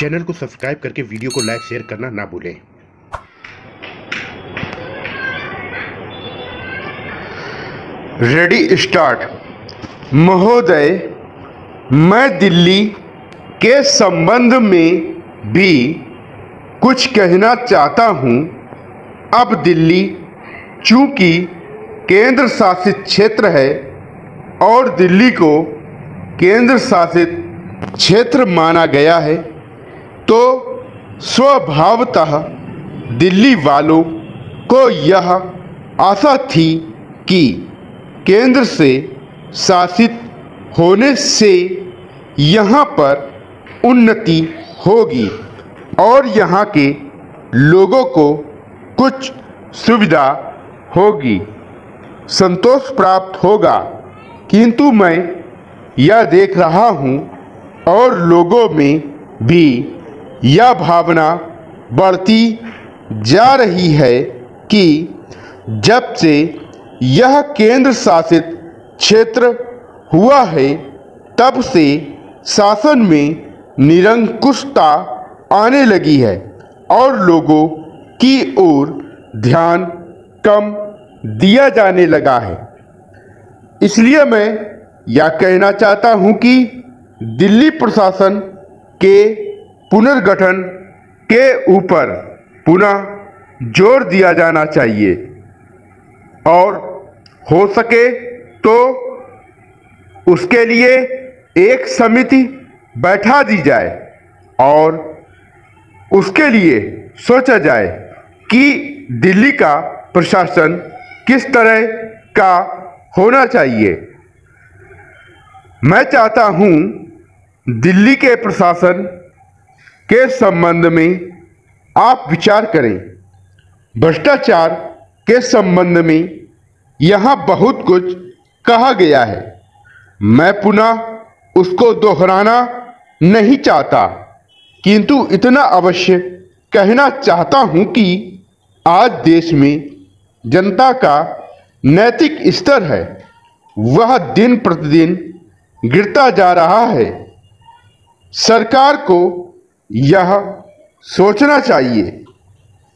Channel को subscribe करके video को लाइक शेयर करना ना भूलें। Ready start. महोदय, मैं दिल्ली के संबंध में भी कुछ कहना चाहता हूं। अब दिल्ली चूंकि केंद्र शासित क्षेत्र है और दिल्ली को केंद्र शासित क्षेत्र माना गया है, तो स्वभावतः दिल्ली वालों को यह आशा थी कि केंद्र से शासित होने से यहाँ पर उन्नति होगी और यहाँ के लोगों को कुछ सुविधा होगी, संतोष प्राप्त होगा। किंतु मैं यह देख रहा हूँ और लोगों में भी यह भावना बढ़ती जा रही है कि जब से यह केंद्र शासित क्षेत्र हुआ है, तब से शासन में निरंकुशता आने लगी है और लोगों की ओर ध्यान कम दिया जाने लगा है। इसलिए मैं यह कहना चाहता हूं कि दिल्ली प्रशासन के पुनर्गठन के ऊपर पुनः जोर दिया जाना चाहिए और हो सके तो उसके लिए एक समिति बैठा दी जाए और उसके लिए सोचा जाए कि दिल्ली का प्रशासन किस तरह का होना चाहिए। मैं चाहता हूं दिल्ली के प्रशासन के संबंध में आप विचार करें। भ्रष्टाचार के संबंध में यहाँ बहुत कुछ कहा गया है, मैं पुनः उसको दोहराना नहीं चाहता, किंतु इतना अवश्य कहना चाहता हूँ कि आज देश में जनता का नैतिक स्तर है वह दिन प्रतिदिन गिरता जा रहा है। सरकार को यह सोचना चाहिए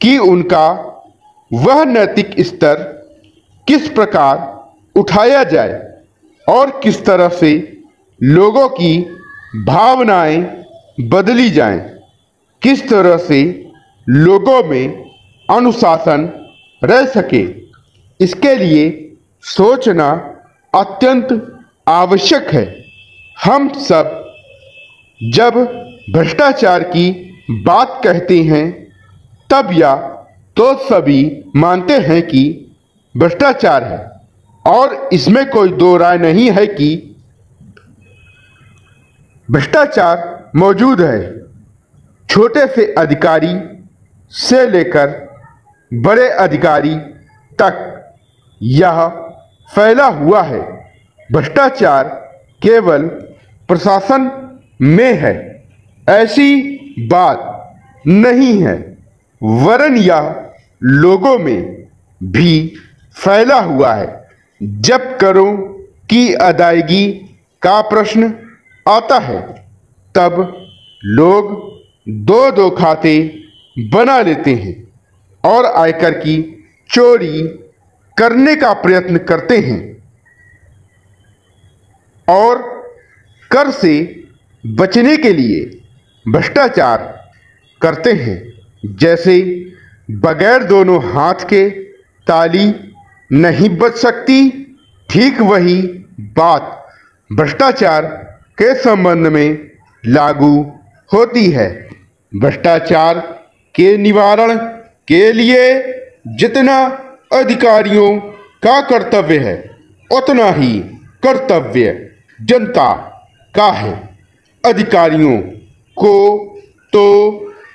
कि उनका वह नैतिक स्तर किस प्रकार उठाया जाए और किस तरह से लोगों की भावनाएं बदली जाएं, किस तरह से लोगों में अनुशासन रह सके। इसके लिए सोचना अत्यंत आवश्यक है। हम सब जब भ्रष्टाचार की बात कहते हैं तब या तो सभी मानते हैं कि भ्रष्टाचार है और इसमें कोई दो राय नहीं है कि भ्रष्टाचार मौजूद है। छोटे से अधिकारी से लेकर बड़े अधिकारी तक यह फैला हुआ है। भ्रष्टाचार केवल प्रशासन में है ऐसी बात नहीं है, वरन यह लोगों में भी फैला हुआ है। जब करों की अदायगी का प्रश्न आता है तब लोग दो दो खाते बना लेते हैं और आयकर की चोरी करने का प्रयत्न करते हैं और कर से बचने के लिए भ्रष्टाचार करते हैं। जैसे बगैर दोनों हाथ के ताली नहीं बच सकती, ठीक वही बात भ्रष्टाचार के संबंध में लागू होती है। भ्रष्टाचार के निवारण के लिए जितना अधिकारियों का कर्तव्य है उतना ही कर्तव्य जनता का है। अधिकारियों को तो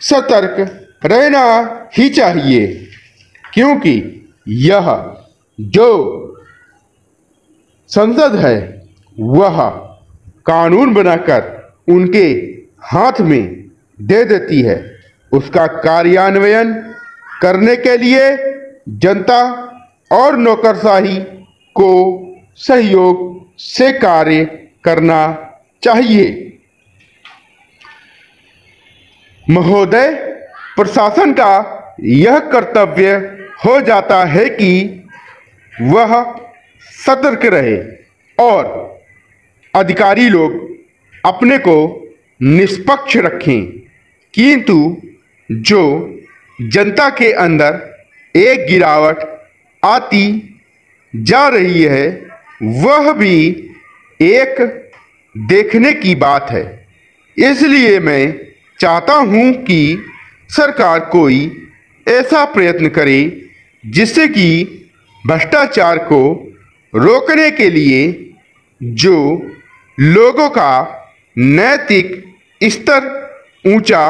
सतर्क रहना ही चाहिए, क्योंकि यह जो संसद है वह कानून बनाकर उनके हाथ में दे देती है। उसका कार्यान्वयन करने के लिए जनता और नौकरशाही को सहयोग से कार्य करना चाहिए। महोदय, प्रशासन का यह कर्तव्य हो जाता है कि वह सतर्क रहे और अधिकारी लोग अपने को निष्पक्ष रखें, किंतु जो जनता के अंदर एक गिरावट आती जा रही है वह भी एक देखने की बात है। इसलिए मैं चाहता हूं कि सरकार कोई ऐसा प्रयत्न करे जिससे कि भ्रष्टाचार को रोकने के लिए जो लोगों का नैतिक स्तर ऊंचा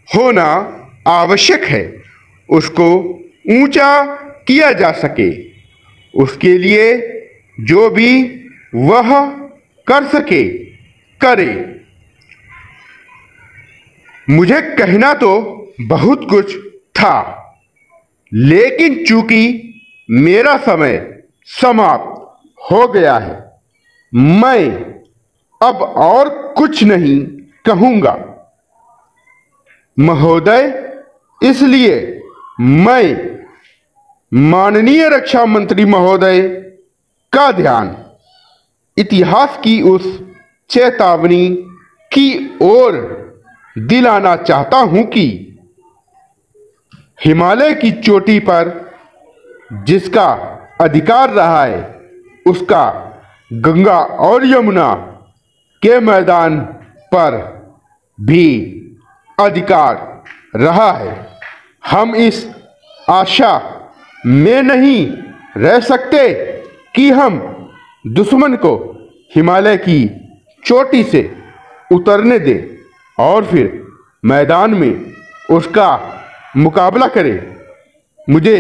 होना आवश्यक है उसको ऊंचा किया जा सके। उसके लिए जो भी वह कर सके करे। मुझे कहना तो बहुत कुछ था, लेकिन चूंकि मेरा समय समाप्त हो गया है, मैं अब और कुछ नहीं कहूंगा। महोदय, इसलिए मैं माननीय रक्षा मंत्री महोदय का ध्यान इतिहास की उस चेतावनी की ओर दिलाना चाहता हूं कि हिमालय की चोटी पर जिसका अधिकार रहा है उसका गंगा और यमुना के मैदान पर भी अधिकार रहा है। हम इस आशा में नहीं रह सकते कि हम दुश्मन को हिमालय की चोटी से उतरने दें और फिर मैदान में उसका मुकाबला करें। मुझे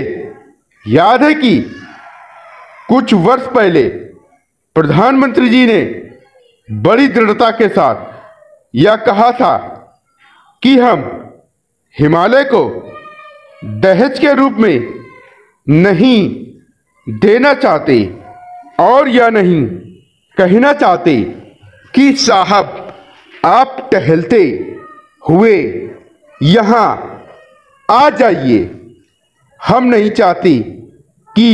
याद है कि कुछ वर्ष पहले प्रधानमंत्री जी ने बड़ी दृढ़ता के साथ यह कहा था कि हम हिमालय को दहेज के रूप में नहीं देना चाहते और यह नहीं कहना चाहते कि साहब आप टहलते हुए यहाँ आ जाइए। हम नहीं चाहते कि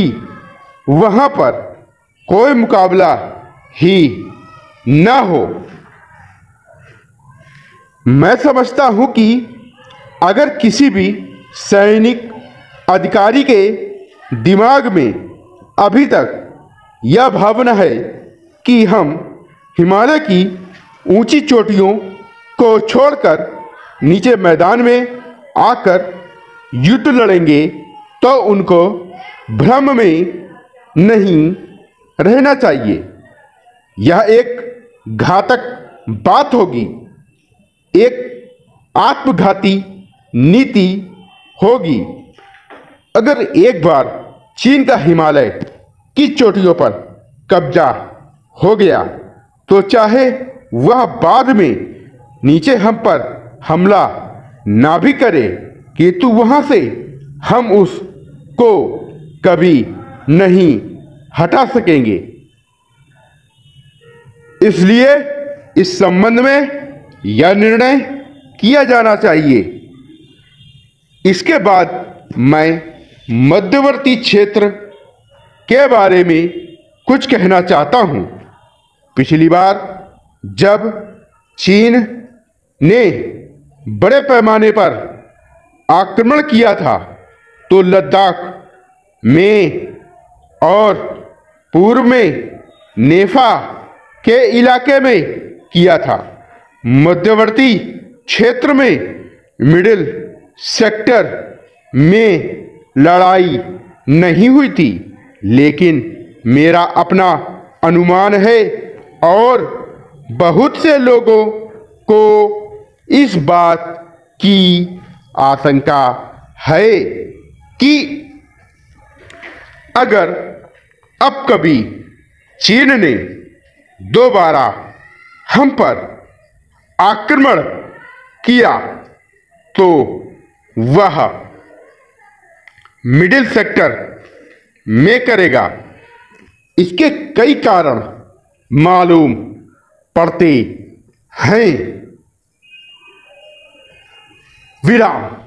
वहाँ पर कोई मुकाबला ही ना हो। मैं समझता हूँ कि अगर किसी भी सैनिक अधिकारी के दिमाग में अभी तक यह भावना है कि हम हिमालय की ऊंची चोटियों को छोड़कर नीचे मैदान में आकर युद्ध लड़ेंगे तो उनको भ्रम में नहीं रहना चाहिए। यह एक घातक बात होगी, एक आत्मघाती नीति होगी। अगर एक बार चीन का हिमालय की चोटियों पर कब्जा हो गया तो चाहे वह बाद में नीचे हम पर हमला ना भी करे, किंतु वहां से हम उसको कभी नहीं हटा सकेंगे। इसलिए इस संबंध में यह निर्णय किया जाना चाहिए। इसके बाद मैं मध्यवर्ती क्षेत्र के बारे में कुछ कहना चाहता हूं। पिछली बार जब चीन ने बड़े पैमाने पर आक्रमण किया था तो लद्दाख में और पूर्व में नेफा के इलाके में किया था। मध्यवर्ती क्षेत्र में मिडिल सेक्टर में लड़ाई नहीं हुई थी, लेकिन मेरा अपना अनुमान है और बहुत से लोगों को इस बात की आशंका है कि अगर अब कभी चीन ने दोबारा हम पर आक्रमण किया तो वह मिडिल सेक्टर में करेगा। इसके कई कारण मालूम पड़ते हैं। विराम।